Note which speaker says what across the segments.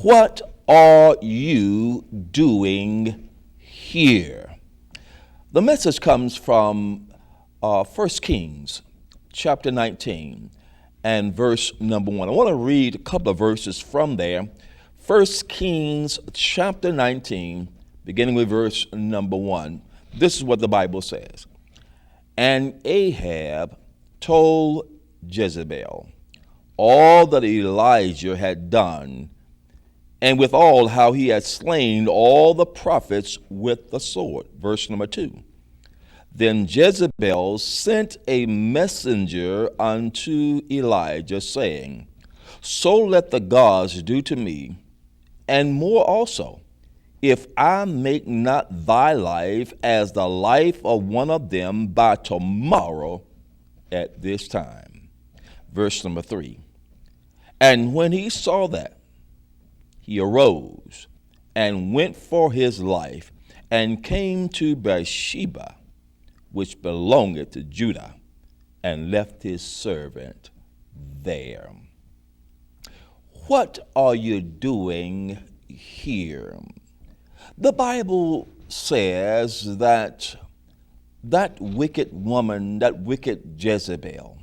Speaker 1: What are you doing here? The message comes from 1 Kings chapter 19 and verse number 1. I want to read a couple of verses from there. 1 Kings chapter 19, beginning with verse number 1. This is what the Bible says. And Ahab told Jezebel all that Elijah had done, and withal how he had slain all the prophets with the sword. Verse number 2. Then Jezebel sent a messenger unto Elijah, saying, So let the gods do to me, and more also, if I make not thy life as the life of one of them by tomorrow at this time. Verse number 3. And when he saw that, he arose and went for his life and came to Beersheba, which belongeth to Judah, and left his servant there. What are you doing here? The Bible says that wicked woman, that wicked Jezebel,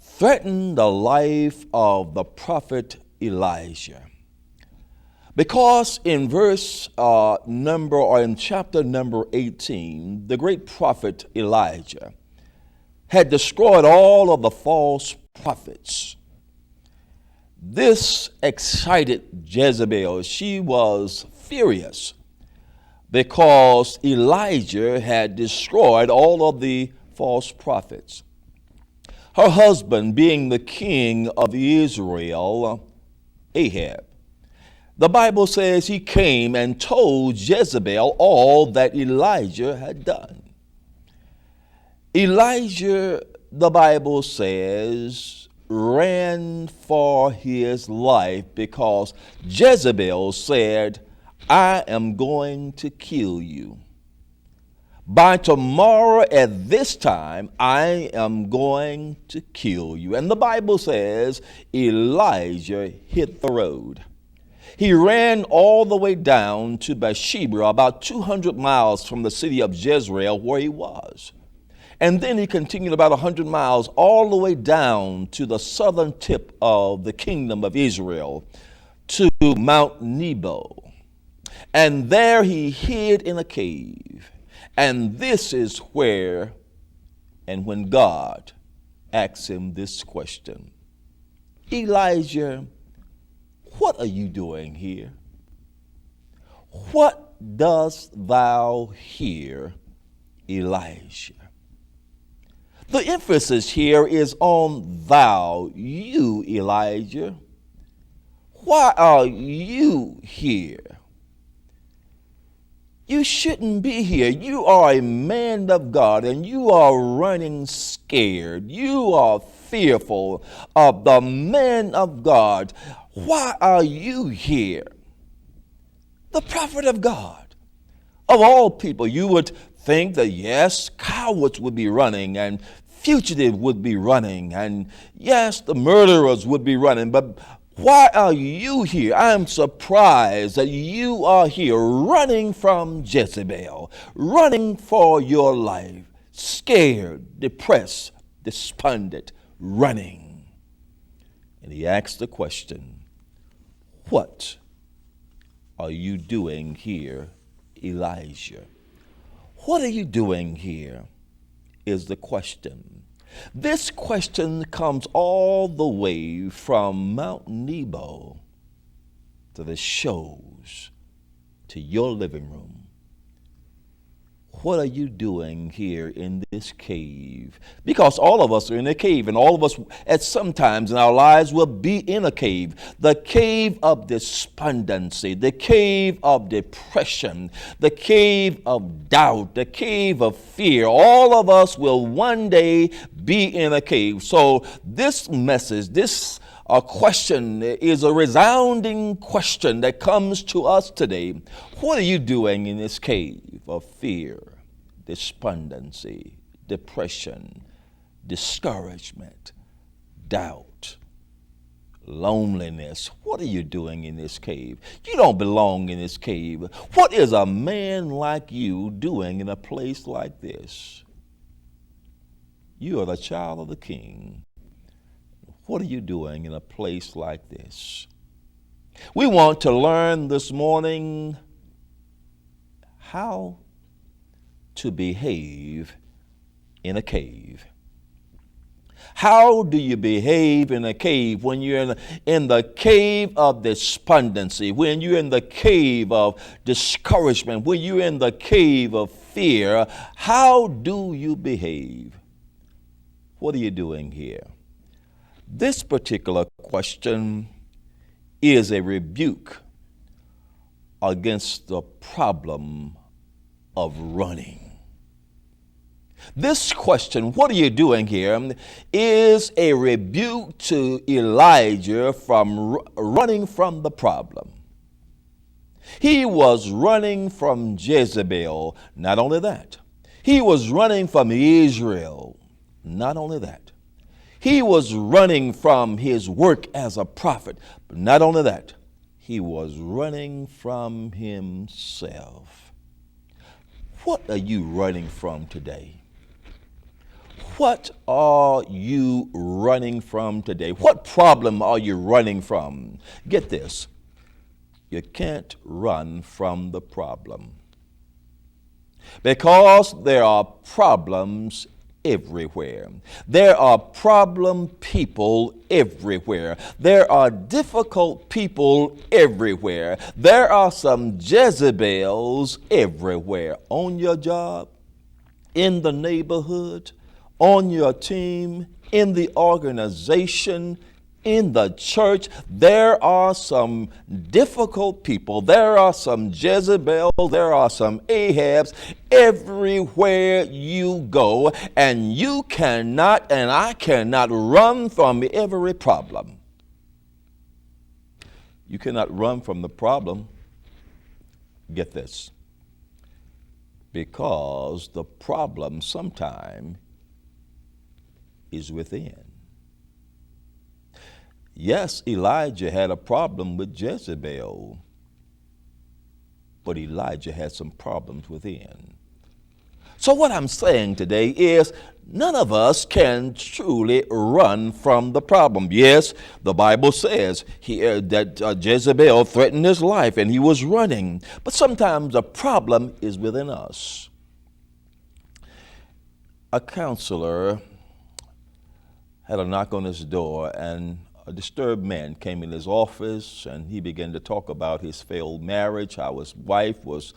Speaker 1: threatened the life of the prophet Elijah. Because in in chapter number 18, the great prophet Elijah had destroyed all of the false prophets. This excited Jezebel. She was furious because Elijah had destroyed all of the false prophets. Her husband, being the king of Israel, Ahab, the Bible says he came and told Jezebel all that Elijah had done. Elijah, the Bible says, ran for his life because Jezebel said, I am going to kill you. By tomorrow at this time, I am going to kill you. And the Bible says Elijah hit the road. He ran all the way down to Beersheba, about 200 miles from the city of Jezreel where he was. And then he continued about 100 miles all the way down to the southern tip of the kingdom of Israel, to Mount Nebo. And there he hid in a cave. And this is where and when God asked him this question: Elijah, what are you doing here? What dost thou here, Elijah? The emphasis here is on thou, you, Elijah. Why are you here? You shouldn't be here. You are a man of God, and you are running scared. You are fearful of the man of God. Why are you here? The prophet of God. Of all people, you would think that, yes, cowards would be running, and fugitives would be running, and yes, the murderers would be running, but why are you here? I am surprised that you are here running from Jezebel, running for your life, scared, depressed, despondent, running. And he asked the question, what are you doing here, Elijah? What are you doing here is the question. This question comes all the way from Mount Nebo to the shows to your living room. What are you doing here in this cave? Because all of us are in a cave, and all of us at some times in our lives will be in a cave. The cave of despondency, the cave of depression, the cave of doubt, the cave of fear. All of us will one day be in a cave. So this message, this question is a resounding question that comes to us today. What are you doing in this cave of fear, despondency, depression, discouragement, doubt? loneliness. What are you doing in this cave? You don't belong in this cave. What is a man like you doing in a place like this? You are the child of the King. What are you doing in a place like this? We want to learn this morning how to behave in a cave. How do you behave in a cave when you're in the cave of despondency, when you're in the cave of discouragement, when you're in the cave of fear? How do you behave? What are you doing here? This particular question is a rebuke against the problem of running. This question, what are you doing here, is a rebuke to Elijah from running from the problem. He was running from Jezebel. Not only that, he was running from Israel. Not only that, he was running from his work as a prophet. But not only that, he was running from himself. What are you running from today? What are you running from today? What problem are you running from? Get this. You can't run from the problem, because there are problems everywhere. There are problem people everywhere. There are difficult people everywhere. There are some Jezebels everywhere. On your job, in the neighborhood, on your team, in the organization, in the church, there are some difficult people. There are some Jezebels. There are some Ahabs everywhere you go. And you cannot and I cannot run from every problem. You cannot run from the problem. Get this. Because the problem sometimes is within. Yes, Elijah had a problem with Jezebel, but Elijah had some problems within. So what I'm saying today is none of us can truly run from the problem. Yes, the Bible says that Jezebel threatened his life and he was running, but sometimes the problem is within us. A counselor had a knock on his door, and a disturbed man came in his office, and he began to talk about his failed marriage, how his wife was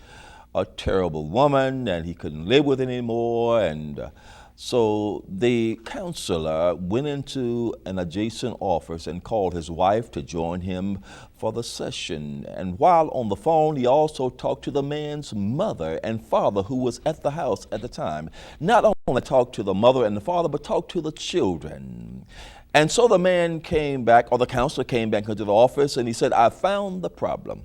Speaker 1: a terrible woman and he couldn't live with her anymore. And so the counselor went into an adjacent office and called his wife to join him for the session. And while on the phone, he also talked to the man's mother and father who was at the house at the time. Not only talked to the mother and the father, but talked to the children. And so the man came back, or the counselor came back into the office, and he said, I found the problem.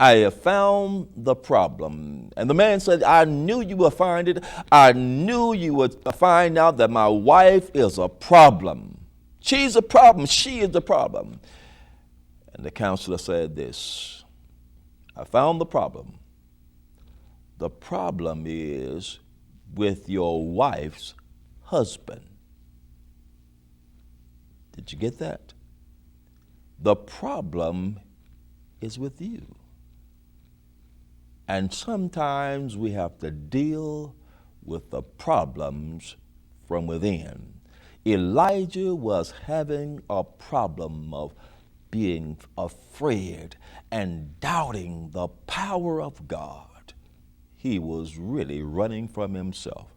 Speaker 1: I have found the problem. And the man said, I knew you would find it. I knew you would find out that my wife is a problem. She's a problem. She is the problem. And the counselor said this, I found the problem. The problem is with your wife's husband. Did you get that? The problem is with you. And sometimes we have to deal with the problems from within. Elijah was having a problem of being afraid and doubting the power of God. He was really running from himself.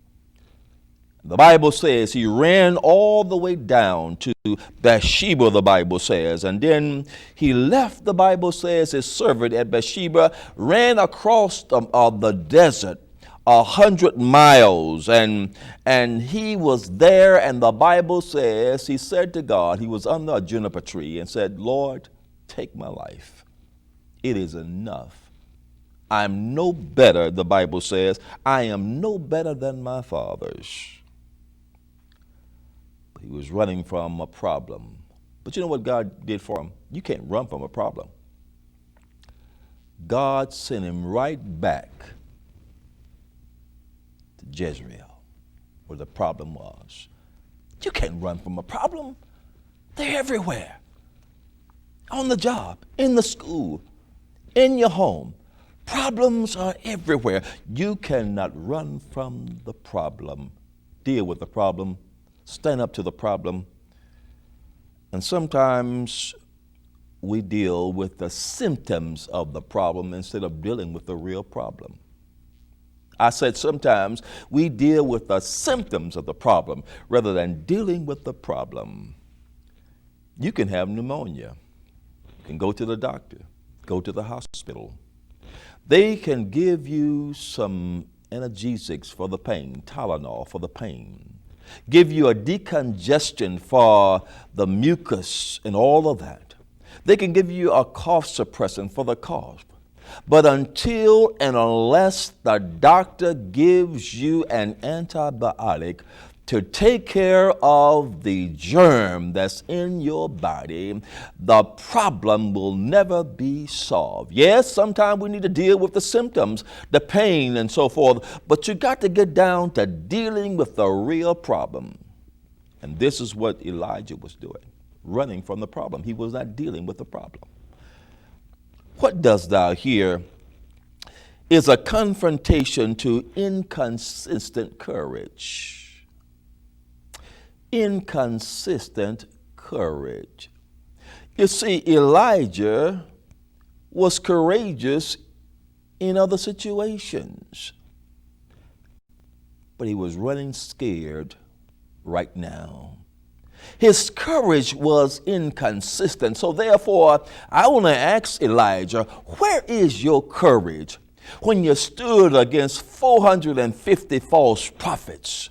Speaker 1: The Bible says he ran all the way down to Bathsheba, the Bible says. And then he left, the Bible says, his servant at Bathsheba, ran across the desert 100 miles. And he was there, and the Bible says he said to God, he was under a juniper tree and said, Lord, take my life. It is enough. I'm no better, the Bible says. I am no better than my fathers. He was running from a problem But you know what God did for him? You can't run from a problem. God sent him right back to Jezreel, where the problem was. You can't run from a problem. They're everywhere. On the job, in the school, in your home. Problems are everywhere. You cannot run from the problem. Deal with the problem. Stand up to the problem. And sometimes we deal with the symptoms of the problem instead of dealing with the real problem. I said sometimes we deal with the symptoms of the problem rather than dealing with the problem. You can have pneumonia. You can go to the doctor, go to the hospital. They can give you some analgesics for the pain, Tylenol for the pain, give you a decongestion for the mucus and all of that. They can give you a cough suppressant for the cough. But until and unless the doctor gives you an antibiotic to take care of the germ that's in your body, the problem will never be solved. Yes, sometimes we need to deal with the symptoms, the pain and so forth, but you got to get down to dealing with the real problem. And this is what Elijah was doing, running from the problem. He was not dealing with the problem. What dost thou here is a confrontation to inconsistent courage. Inconsistent courage. You see, Elijah was courageous in other situations, but he was running scared right now. His courage was inconsistent. So therefore, I want to ask Elijah, where is your courage when you stood against 450 false prophets?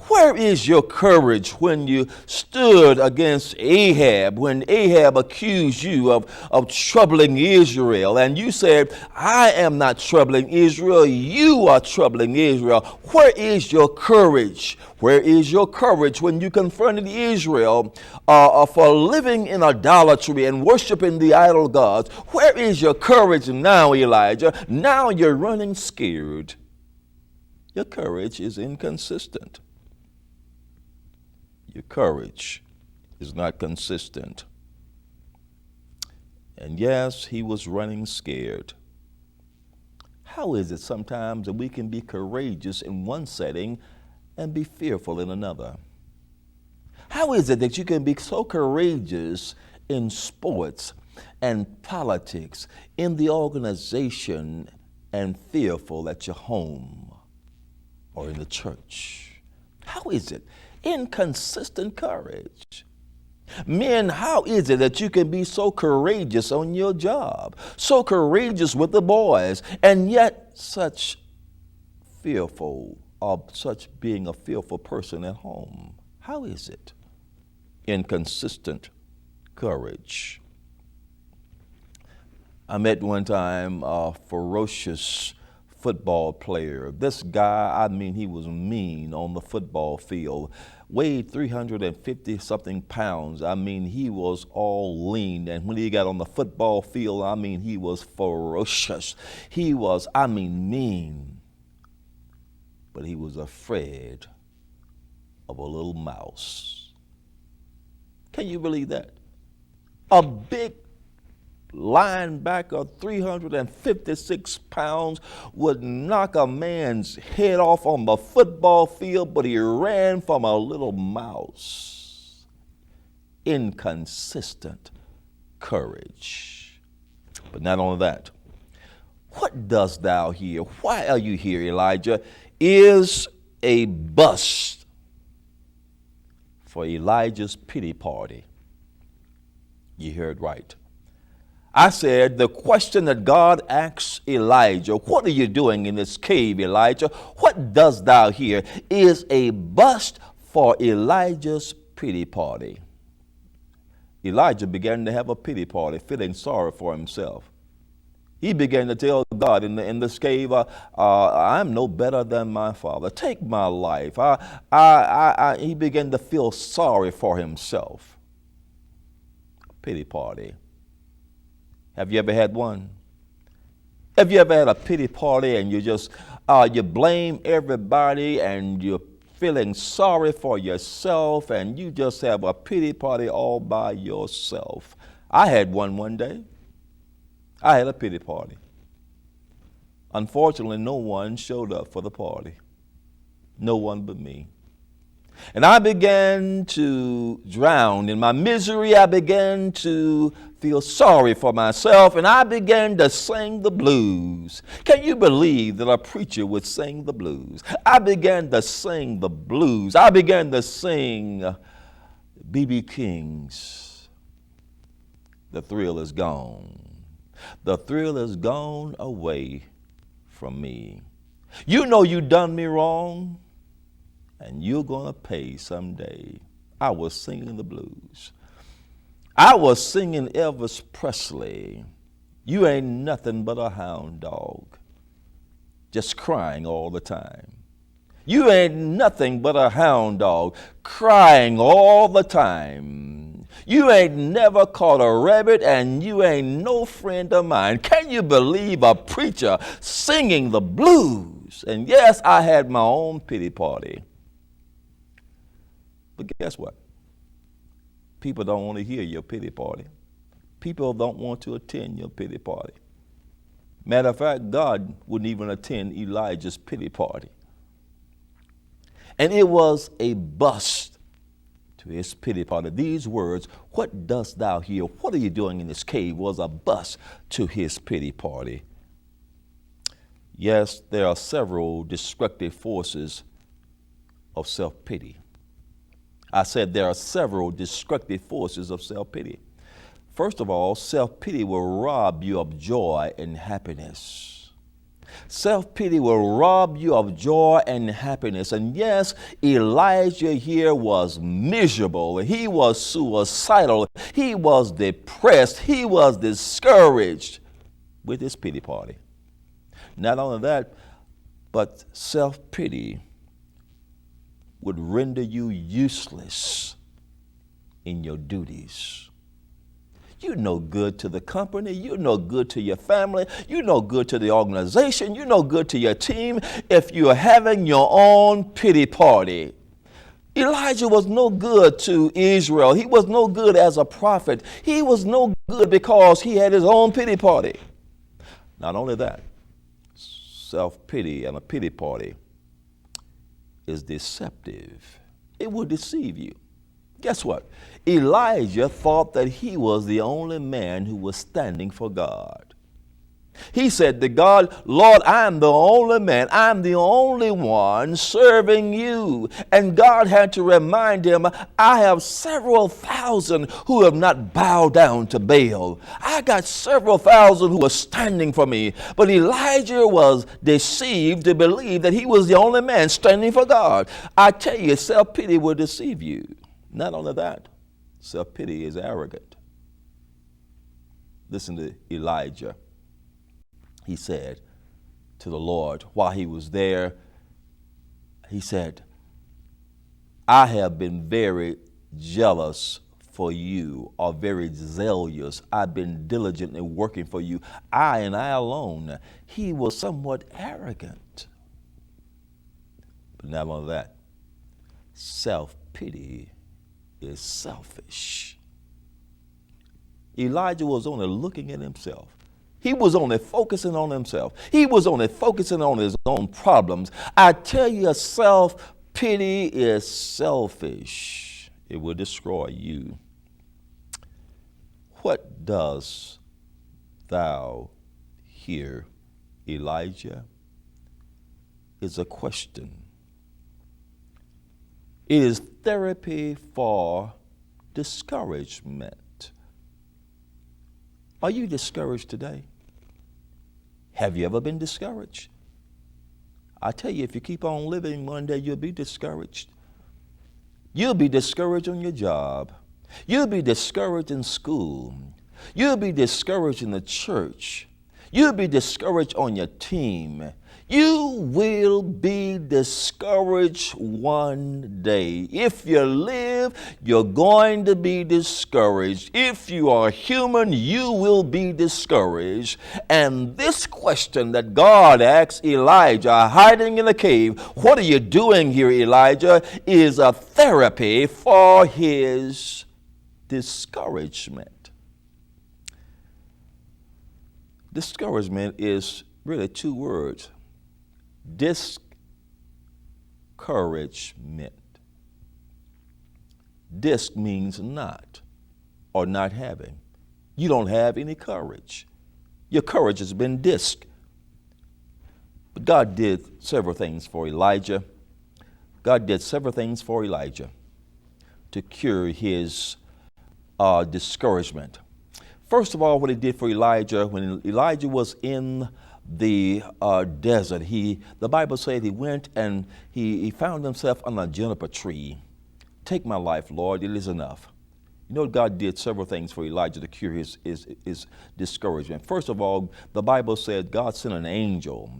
Speaker 1: Where is your courage when you stood against Ahab, when Ahab accused you of troubling Israel, and you said, I am not troubling Israel, you are troubling Israel? Where is your courage? Where is your courage when you confronted Israel for living in idolatry and worshiping the idol gods? Where is your courage now, Elijah? Now you're running scared. Your courage is inconsistent. Your courage is not consistent. And yes, he was running scared. How is it sometimes that we can be courageous in one setting and be fearful in another? How is it that you can be so courageous in sports and politics, in the organization, and fearful at your home or in the church? How is it? Inconsistent courage. Men, how is it that you can be so courageous on your job, so courageous with the boys, and yet such fearful, or such being a fearful person at home? How is it? Inconsistent courage. I met one time a ferocious football player. This guy, I mean, he was mean on the football field. Weighed 350 something pounds. I mean, he was all lean. And when he got on the football field, I mean, he was ferocious. He was, I mean, mean. But he was afraid of a little mouse. Can you believe that? A big linebacker, 356 pounds, would knock a man's head off on the football field, but he ran from a little mouse. Inconsistent courage. But not only that, what dost thou here? Why are you here, Elijah? Is a bust for Elijah's pity party. You heard right. I said the question that God asks Elijah, what are you doing in this cave, Elijah? What dost thou here? Is a bust for Elijah's pity party. Elijah began to have a pity party, feeling sorry for himself. He began to tell God in this cave, I'm no better than my father. Take my life. He began to feel sorry for himself. Pity party. Have you ever had one? Have you ever had a pity party and you blame everybody and you're feeling sorry for yourself and you just have a pity party all by yourself? I had one day. I had a pity party. Unfortunately, no one showed up for the party. No one but me. And I began to drown in my misery. I began to feel sorry for myself, and I began to sing the blues. Can you believe that a preacher would sing the blues? I began to sing the blues. I began to sing B.B. King's The Thrill Is Gone. The thrill is gone away from me. You know you done me wrong, and you're going to pay someday. I was singing the blues. I was singing Elvis Presley. You ain't nothing but a hound dog, just crying all the time. You ain't nothing but a hound dog, crying all the time. You ain't never caught a rabbit, and you ain't no friend of mine. Can you believe a preacher singing the blues? And yes, I had my own pity party. But guess what? People don't want to hear your pity party. People don't want to attend your pity party. Matter of fact, God wouldn't even attend Elijah's pity party. And it was a bust to his pity party. These words, "What dost thou here? What are you doing in this cave?" was a bust to his pity party. Yes, there are several destructive forces of self-pity. I said there are several destructive forces of self-pity. First of all, self-pity will rob you of joy and happiness. Self-pity will rob you of joy and happiness. And yes, Elijah here was miserable. He was suicidal. He was depressed. He was discouraged with his pity party. Not only that, but self-pity would render you useless in your duties. You're no good to the company. You're no good to your family. You're no good to the organization. You're no good to your team if you're having your own pity party. Elijah was no good to Israel. He was no good as a prophet. He was no good because he had his own pity party. Not only that, self-pity and a pity party is deceptive. It will deceive you. Guess what? Elijah thought that he was the only man who was standing for God. He said to God, "Lord, I'm the only man. I'm the only one serving you." And God had to remind him, "I have several thousand who have not bowed down to Baal. I got several thousand who are standing for me." But Elijah was deceived to believe that he was the only man standing for God. I tell you, self-pity will deceive you. Not only that, self-pity is arrogant. Listen to Elijah. He said to the Lord while he was there, he said, "I have been very jealous for you, or very zealous. I've been diligently working for you. I and I alone." He was somewhat arrogant. But not only that, self-pity is selfish. Elijah was only looking at himself. He was only focusing on himself. He was only focusing on his own problems. I tell you, self-pity is selfish. It will destroy you. What dost thou here, Elijah? Is a question. It is therapy for discouragement. Are you discouraged today? Have you ever been discouraged? I tell you, if you keep on living, one day you'll be discouraged. You'll be discouraged on your job. You'll be discouraged in school. You'll be discouraged in the church. You'll be discouraged on your team. You will be discouraged one day. If you live, you're going to be discouraged. If you are human, you will be discouraged. And this question that God asked Elijah, hiding in the cave, what are you doing here, Elijah, is a therapy for his discouragement. Discouragement is really two words. Discouragement. Disc means not or not having. You don't have any courage. Your courage has been disc. But God did several things for Elijah. God did several things for Elijah to cure his discouragement. First of all, what he did for Elijah, when Elijah was in the desert, the Bible said he went and he found himself on a juniper tree. Take my life, Lord, it is enough. You know, God did several things for Elijah to cure his discouragement. First of all, the Bible said God sent an angel.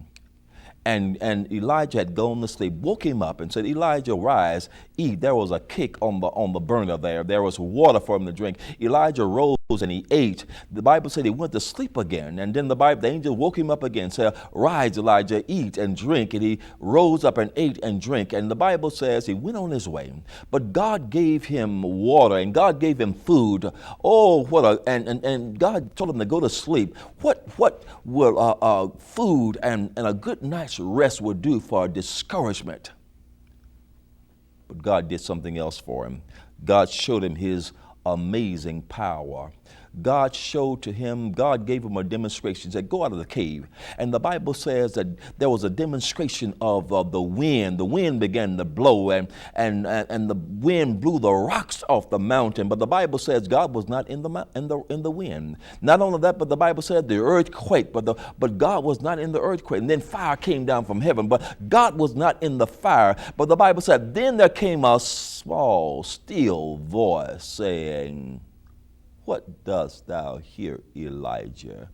Speaker 1: And Elijah had gone to sleep, woke him up and said, Elijah, rise, eat. There was a cake on the burner there. There was water for him to drink. Elijah rose and he ate. The Bible said he went to sleep again. And then the angel woke him up again, said, rise, Elijah, eat and drink. And he rose up and ate and drank. And the Bible says he went on his way. But God gave him water and God gave him food. Oh, and God told him to go to sleep. What will food and a good night's rest would do for discouragement? But God did something else for him. God showed him his amazing power. God showed to him, God gave him a demonstration. He said, go out of the cave. And the Bible says that there was a demonstration of the wind. The wind began to blow and the wind blew the rocks off the mountain. But the Bible says God was not in the wind. Not only that, but the Bible said the earthquake, but God was not in the earthquake. And then fire came down from heaven, but God was not in the fire. But the Bible said, then there came a small, still voice saying, what dost thou here, Elijah?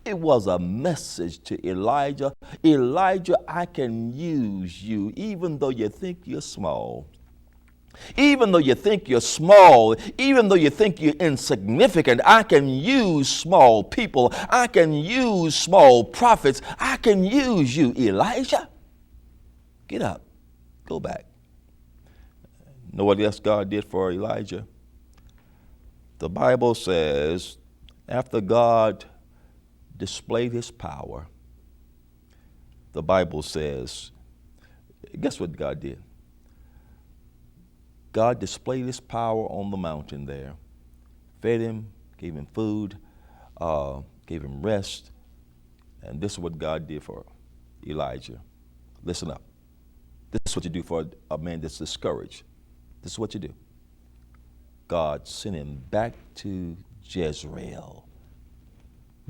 Speaker 1: It was a message to Elijah. Elijah, I can use you even though you think you're small. Even though you think you're small, even though you think you're insignificant, I can use small people. I can use small prophets. I can use you, Elijah. Get up. Go back. Know what else God did for Elijah? The Bible says, after God displayed his power, the Bible says, guess what God did? God displayed his power on the mountain there, fed him, gave him food, gave him rest, and this is what God did for Elijah. Listen up. This is what you do for a man that's discouraged. This is what you do. God sent him back to Jezreel.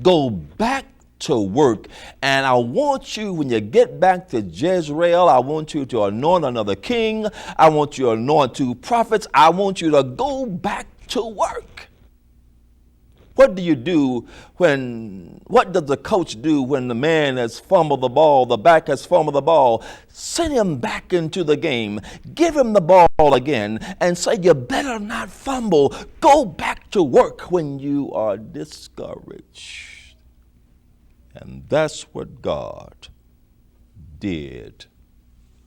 Speaker 1: Go back to work. And I want you, when you get back to Jezreel, I want you to anoint another king. I want you to anoint 2 prophets. I want you to go back to work. What do you do what does the coach do when the man has fumbled the ball, the back has fumbled the ball? Send him back into the game. Give him the ball again and say, you better not fumble. Go back to work when you are discouraged. And that's what God did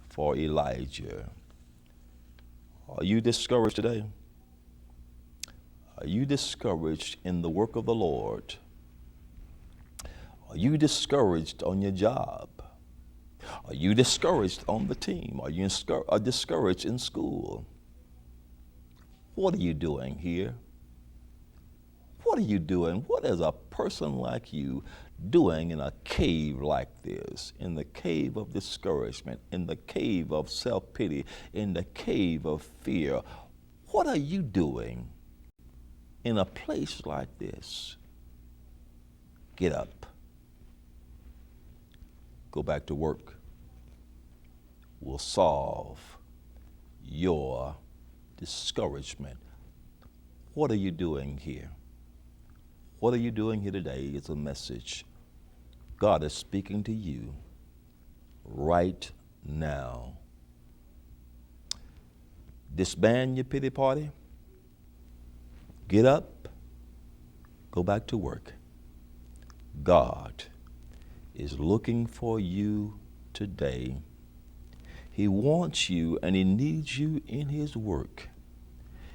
Speaker 1: for Elijah. Are you discouraged today? Are you discouraged in the work of the Lord? Are you discouraged on your job? Are you discouraged on the team? Are you discouraged in school? What are you doing here? What are you doing? What is a person like you doing in a cave like this, in the cave of discouragement, in the cave of self-pity, in the cave of fear? What are you doing in a place like this? Get up. Go back to work. Will solve your discouragement. What are you doing here? What are you doing here today is a message God is speaking to you right now. Disband your pity party. Get up. Go back to work. God is looking for you today. He wants you and he needs you in his work.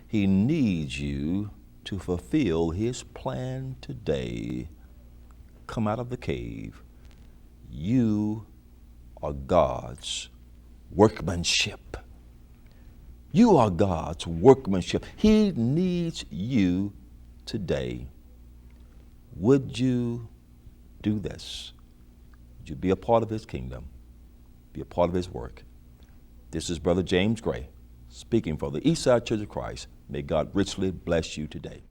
Speaker 1: He needs you to fulfill his plan today. Come out of the cave. You are God's workmanship. You are God's workmanship. He needs you today. Would you do this? Would you be a part of his kingdom? Be a part of his work? This is Brother James Gray speaking for the Eastside Church of Christ. May God richly bless you today.